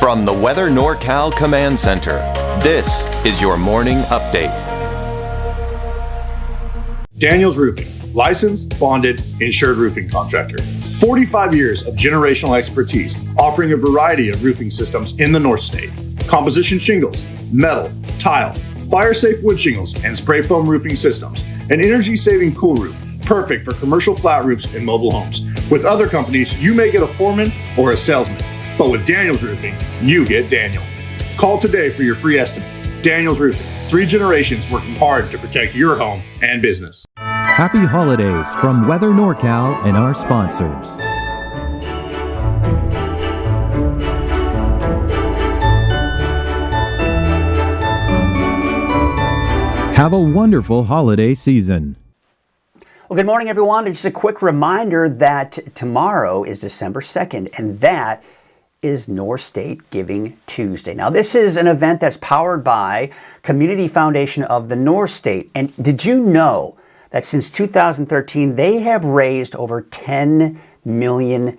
From the Weather NorCal Command Center, this is your morning update. Daniels Roofing, licensed, bonded, insured roofing contractor. 45 years of generational expertise, offering a variety of roofing systems in the North State. Composition shingles, metal, tile, fire-safe wood shingles, and spray foam roofing systems. An energy-saving cool roof, perfect for commercial flat roofs and mobile homes. With other companies, you may get a foreman or a salesman, but with Daniels Roofing, you get Daniel. Call today for your free estimate. Daniels Roofing, 3 generations working hard to protect your home and business. Happy holidays from Weather NorCal and our sponsors. Have a wonderful holiday season. Well, good morning, everyone. Just a quick reminder that tomorrow is December 2nd, and that is North State Giving Tuesday. Now, this is an event that's powered by Community Foundation of the North State. And did you know that since 2013, they have raised over $10 million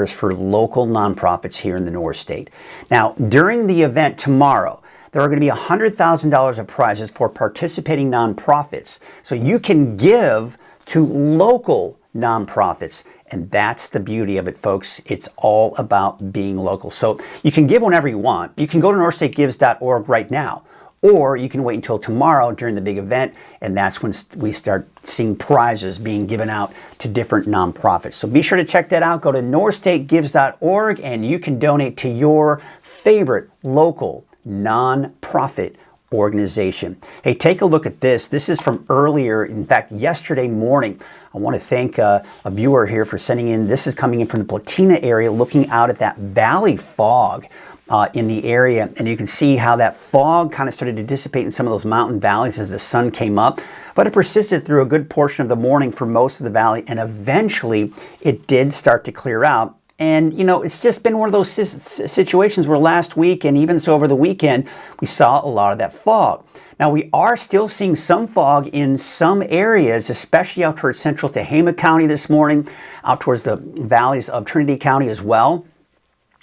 for local nonprofits here in the North State? Now, during the event tomorrow, there are going to be $100,000 of prizes for participating nonprofits. So you can give to local nonprofits. And that's the beauty of it, folks. It's all about being local. So you can give whenever you want. You can go to northstategives.org right now, or you can wait until tomorrow during the big event, and that's when we start seeing prizes being given out to different nonprofits. So be sure to check that out. Go to northstategives.org, and you can donate to your favorite local nonprofit organization. Hey, take a look at this. This is from earlier, in fact, yesterday morning. I want to thank a viewer here for sending in. This is coming in from the Platina area, looking out at that valley fog in the area. And you can see how that fog kind of started to dissipate in some of those mountain valleys as the sun came up. But it persisted through a good portion of the morning for most of the valley. And eventually it did start to clear out. And, you know, it's just been one of those situations where last week and even so over the weekend, we saw a lot of that fog. Now, we are still seeing some fog in some areas, especially out towards central Tehama County this morning, out towards the valleys of Trinity County as well.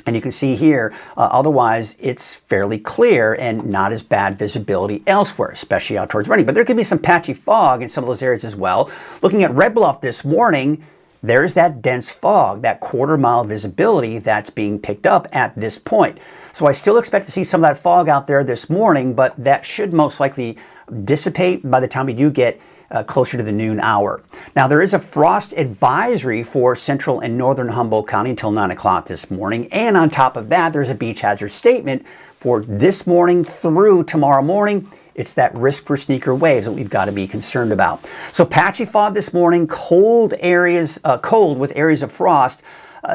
And you can see here, otherwise, it's fairly clear and not as bad visibility elsewhere, especially out towards Reading. But there could be some patchy fog in some of those areas as well. Looking at Red Bluff this morning, there's that dense fog, that quarter-mile visibility that's being picked up at this point. So I still expect to see some of that fog out there this morning, but that should most likely dissipate by the time we do get closer to the noon hour. Now, there is a frost advisory for central and northern Humboldt County until 9 o'clock this morning. And on top of that, there's a beach hazard statement for this morning through tomorrow morning. It's that risk for sneaker waves that we've got to be concerned about. So patchy fog this morning, cold with areas of frost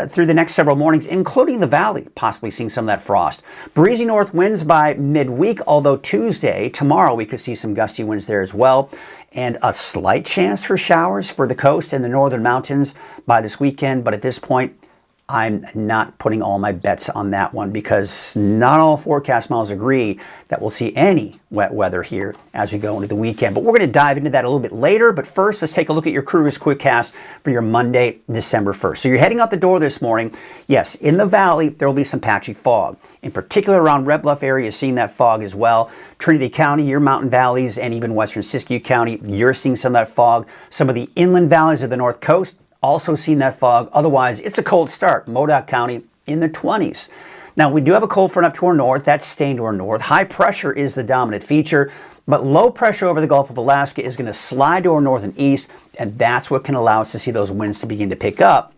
through the next several mornings, including the valley, possibly seeing some of that frost. Breezy north winds by midweek, although tomorrow, we could see some gusty winds there as well. And a slight chance for showers for the coast and the northern mountains by this weekend. But at this point, I'm not putting all my bets on that one because not all forecast models agree that we'll see any wet weather here as we go into the weekend. But we're going to dive into that a little bit later. But first, let's take a look at your Krueger's Quickcast for your Monday, December 1st. So you're heading out the door this morning. Yes, in the valley, there will be some patchy fog. In particular, around Red Bluff area, seeing that fog as well. Trinity County, your mountain valleys, and even western Siskiyou County, you're seeing some of that fog. Some of the inland valleys of the North Coast, also seen that fog. Otherwise, it's a cold start. Modoc County in the 20s. Now, we do have a cold front up to our north. That's staying to our north. High pressure is the dominant feature, but low pressure over the Gulf of Alaska is going to slide to our north and east, and that's what can allow us to see those winds to begin to pick up,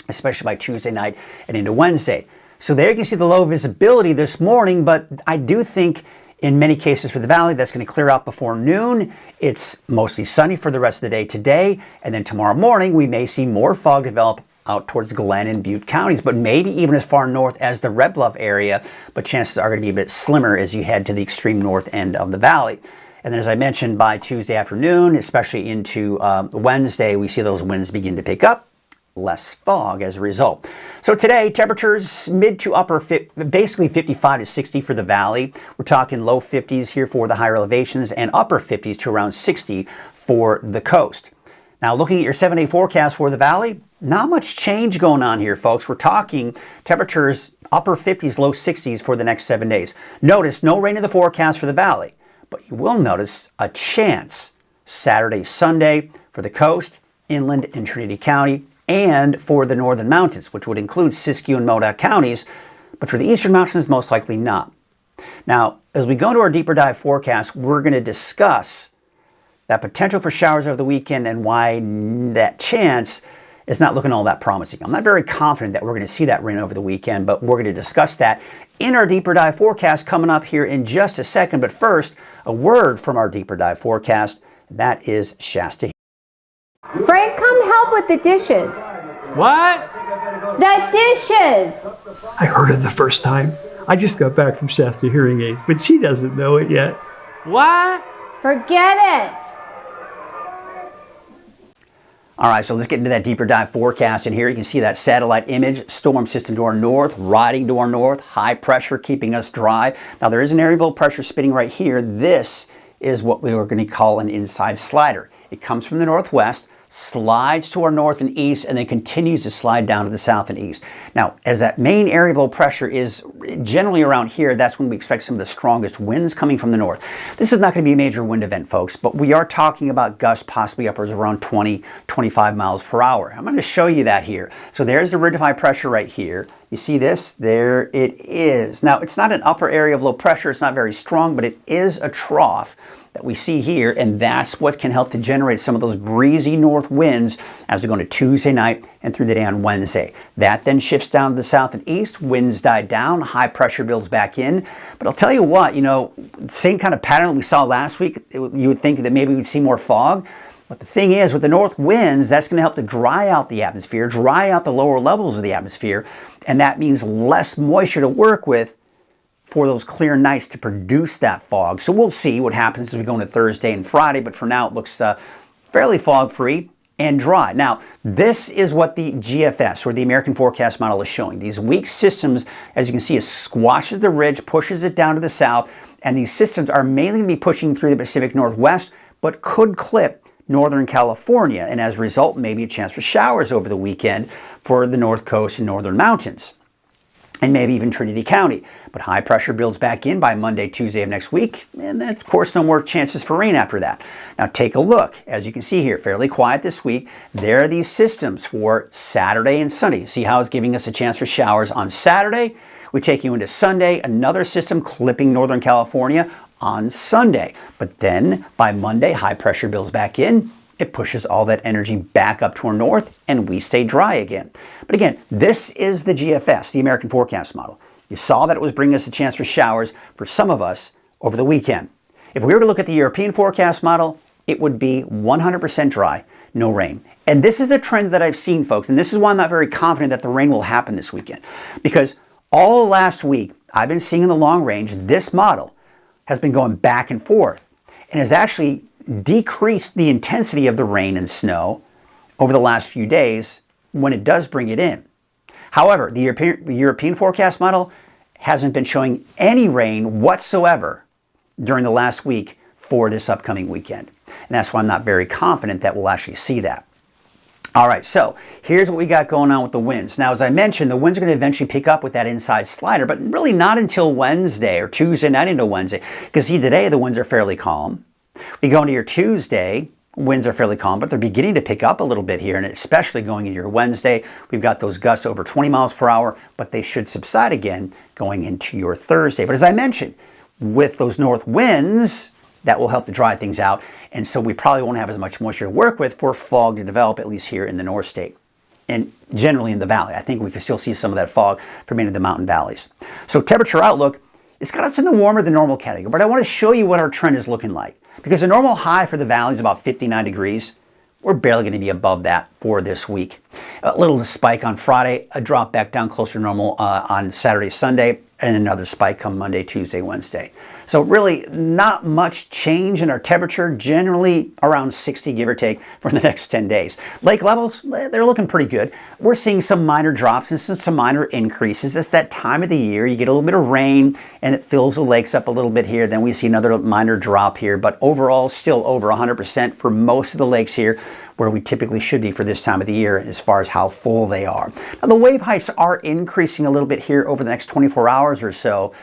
especially by Tuesday night and into Wednesday. So there you can see the low visibility this morning, but I do think in many cases for the valley, that's going to clear out before noon. It's mostly sunny for the rest of the day today. And then tomorrow morning, we may see more fog develop out towards Glenn and Butte counties, but maybe even as far north as the Red Bluff area. But chances are going to be a bit slimmer as you head to the extreme north end of the valley. And then, as I mentioned, by Tuesday afternoon, especially into Wednesday, we see those winds begin to pick up. Less fog as a result. So today, temperatures mid to upper, basically 55 to 60 for the valley. We're talking low 50s here for the higher elevations and upper 50s to around 60 for the coast. Now, looking at your 7-day forecast for the valley, not much change going on here, folks. We're talking temperatures upper 50s, low 60s for the next 7 days. Notice no rain in the forecast for the valley, but you will notice a chance Saturday, Sunday for the coast, inland in Trinity County, and for the northern mountains, which would include Siskiyou and Modoc counties, but for the eastern mountains, most likely not. Now, as we go into our deeper dive forecast, we're going to discuss that potential for showers over the weekend and why that chance is not looking all that promising. I'm not very confident that we're going to see that rain over the weekend, but we're going to discuss that in our deeper dive forecast coming up here in just a second. But first, a word from our deeper dive forecast, and that is Shasta. Frank, come help with the dishes. What? The dishes! I heard it the first time. I just got back from Shasta Hearing Aids, but she doesn't know it yet. What? Forget it. All right, so let's get into that deeper dive forecast. And here you can see that satellite image, storm system to our north, riding to our north, high pressure keeping us dry. Now there is an area of low pressure spinning right here. This is what we are going to call an inside slider. It comes from the northwest, slides to our north and east, and then continues to slide down to the south and east. Now, as that main area of low pressure is generally around here, that's when we expect some of the strongest winds coming from the north. This is not going to be a major wind event, folks, but we are talking about gusts possibly upwards of around 20, 25 miles per hour. I'm going to show you that here. So there's the ridge of high pressure right here. You see this? There it is. Now, it's not an upper area of low pressure. It's not very strong, but it is a trough that we see here, and that's what can help to generate some of those breezy north winds as we go into Tuesday night and through the day on Wednesday. That then shifts down to the south and east, winds die down, high pressure builds back in. But I'll tell you what, same kind of pattern that we saw last week, you would think that maybe we'd see more fog. But the thing is, with the north winds, that's going to help to dry out the atmosphere, dry out the lower levels of the atmosphere, and that means less moisture to work with for those clear nights to produce that fog. So we'll see what happens as we go into Thursday and Friday, but for now it looks fairly fog-free and dry. Now, this is what the GFS, or the American Forecast Model, is showing. These weak systems, as you can see, it squashes the ridge, pushes it down to the south, and these systems are mainly going to be pushing through the Pacific Northwest, but could clip Northern California, and as a result, maybe a chance for showers over the weekend for the North Coast and Northern Mountains, and maybe even Trinity County. But high pressure builds back in by Monday, Tuesday of next week, and then, of course, no more chances for rain after that. Now, take a look. As you can see here, fairly quiet this week. There are these systems for Saturday and Sunday. See how it's giving us a chance for showers on Saturday? We take you into Sunday, another system clipping Northern California on Sunday. But then, by Monday, high pressure builds back in. It pushes all that energy back up to our north, and we stay dry again. But again, this is the GFS, the American Forecast Model. You saw that it was bringing us a chance for showers for some of us over the weekend. If we were to look at the European Forecast Model, it would be 100% dry, no rain. And this is a trend that I've seen, folks, and this is why I'm not very confident that the rain will happen this weekend. Because all last week, I've been seeing in the long range, this model has been going back and forth and has actually decreased the intensity of the rain and snow over the last few days when it does bring it in. However, the European Forecast Model hasn't been showing any rain whatsoever during the last week for this upcoming weekend. And that's why I'm not very confident that we'll actually see that. All right, so here's what we got going on with the winds. Now, as I mentioned, the winds are going to eventually pick up with that inside slider, but really not until Wednesday or Tuesday night into Wednesday. Because see, today the winds are fairly calm. We go into your Tuesday, winds are fairly calm, but they're beginning to pick up a little bit here, and especially going into your Wednesday, we've got those gusts over 20 miles per hour, but they should subside again going into your Thursday. But as I mentioned, with those north winds, that will help to dry things out, and so we probably won't have as much moisture to work with for fog to develop, at least here in the North State. And generally in the valley. I think we can still see some of that fog from into the mountain valleys. So temperature outlook, it's got us in the warmer than normal category, but I want to show you what our trend is looking like. Because the normal high for the valley is about 59 degrees. We're barely going to be above that for this week. A little spike on Friday, a drop back down closer to normal on Saturday, Sunday, and another spike come Monday, Tuesday, Wednesday. So really not much change in our temperature, generally around 60, give or take, for the next 10 days. Lake levels, they're looking pretty good. We're seeing some minor drops and some minor increases. It's that time of the year. You get a little bit of rain and it fills the lakes up a little bit here. Then we see another minor drop here, but overall still over 100% for most of the lakes here. where we typically should be for this time of the year as far as how full they are. Now, the wave heights are increasing a little bit here over the next 24 hours or so.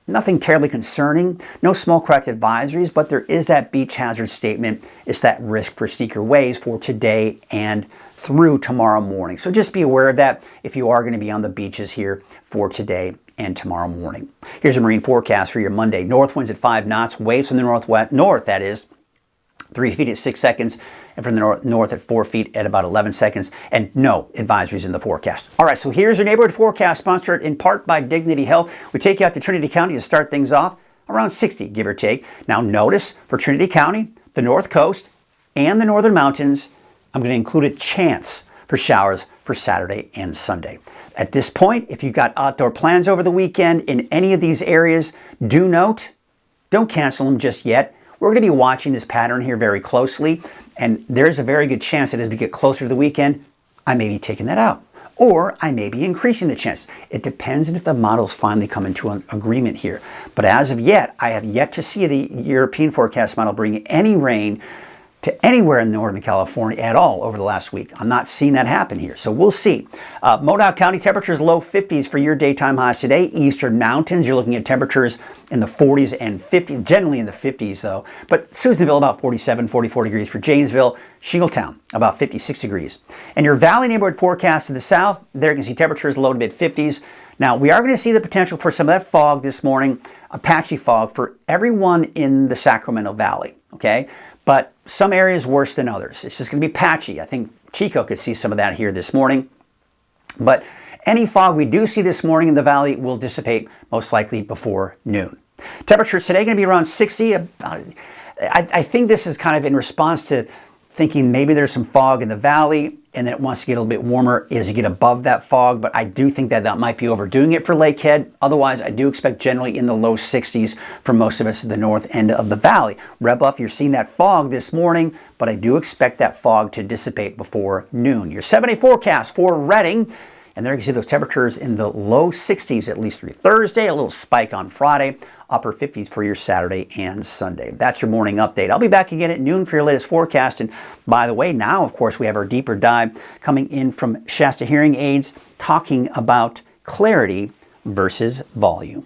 Nothing terribly concerning, no small craft advisories, but there is that beach hazard statement. It's that risk for sneaker waves for today and through tomorrow morning. So just be aware of that if you are going to be on the beaches here for today and tomorrow morning. Here's a marine forecast for your Monday. North winds at 5 knots, waves from the north, that is, 3 feet at 6 seconds, and from the north at 4 feet at about 11 seconds, and no advisories in the forecast. All right, so here's your neighborhood forecast, sponsored in part by Dignity Health. We take you out to Trinity County to start things off, around 60, give or take. Now notice, for Trinity County, the North Coast, and the Northern Mountains, I'm going to include a chance for showers for Saturday and Sunday. At this point, if you've got outdoor plans over the weekend in any of these areas, do note, don't cancel them just yet. We're going to be watching this pattern here very closely, and there's a very good chance that as we get closer to the weekend, I may be taking that out, or I may be increasing the chance. It depends on if the models finally come into an agreement here. But as of yet, I have yet to see the European forecast model bring any rain to anywhere in Northern California at all over the last week. I'm not seeing that happen here, so we'll see. Modoc County temperatures low 50s for your daytime highs today. Eastern Mountains, you're looking at temperatures in the 40s and 50s, generally in the 50s though. But Susanville about 47, 44 degrees for Janesville. Shingletown about 56 degrees. And your valley neighborhood forecast to the south, there you can see temperatures low to mid 50s. Now, we are going to see the potential for some of that fog this morning, a patchy fog for everyone in the Sacramento Valley, okay? But some areas worse than others. It's just going to be patchy. I think Chico could see some of that here this morning. But any fog we do see this morning in the valley will dissipate most likely before noon. Temperatures today going to be around 60. I think this is kind of in response to thinking maybe there's some fog in the valley and then it wants to get a little bit warmer as you get above that fog. But I do think that that might be overdoing it for Lakehead. Otherwise, I do expect generally in the low 60s for most of us at the north end of the valley. Red Bluff, you're seeing that fog this morning, but I do expect that fog to dissipate before noon. Your 7-day forecast for Redding. And there you can see those temperatures in the low 60s at least through Thursday, a little spike on Friday, upper 50s for your Saturday and Sunday. That's your morning update. I'll be back again at noon for your latest forecast. And by the way, now, of course, we have our deeper dive coming in from Shasta Hearing Aids, talking about clarity versus volume.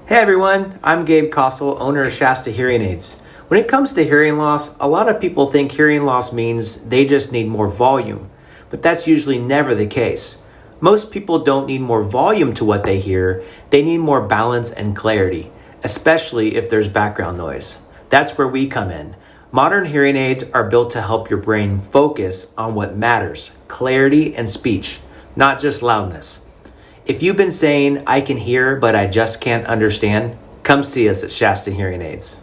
Hey everyone, I'm Gabe Kossel, owner of Shasta Hearing Aids. When it comes to hearing loss, a lot of people think hearing loss means they just need more volume, but that's usually never the case. Most people don't need more volume to what they hear, they need more balance and clarity, especially if there's background noise. That's where we come in. Modern hearing aids are built to help your brain focus on what matters, clarity and speech, not just loudness. If you've been saying, I can hear, but I just can't understand, come see us at Shasta Hearing Aids.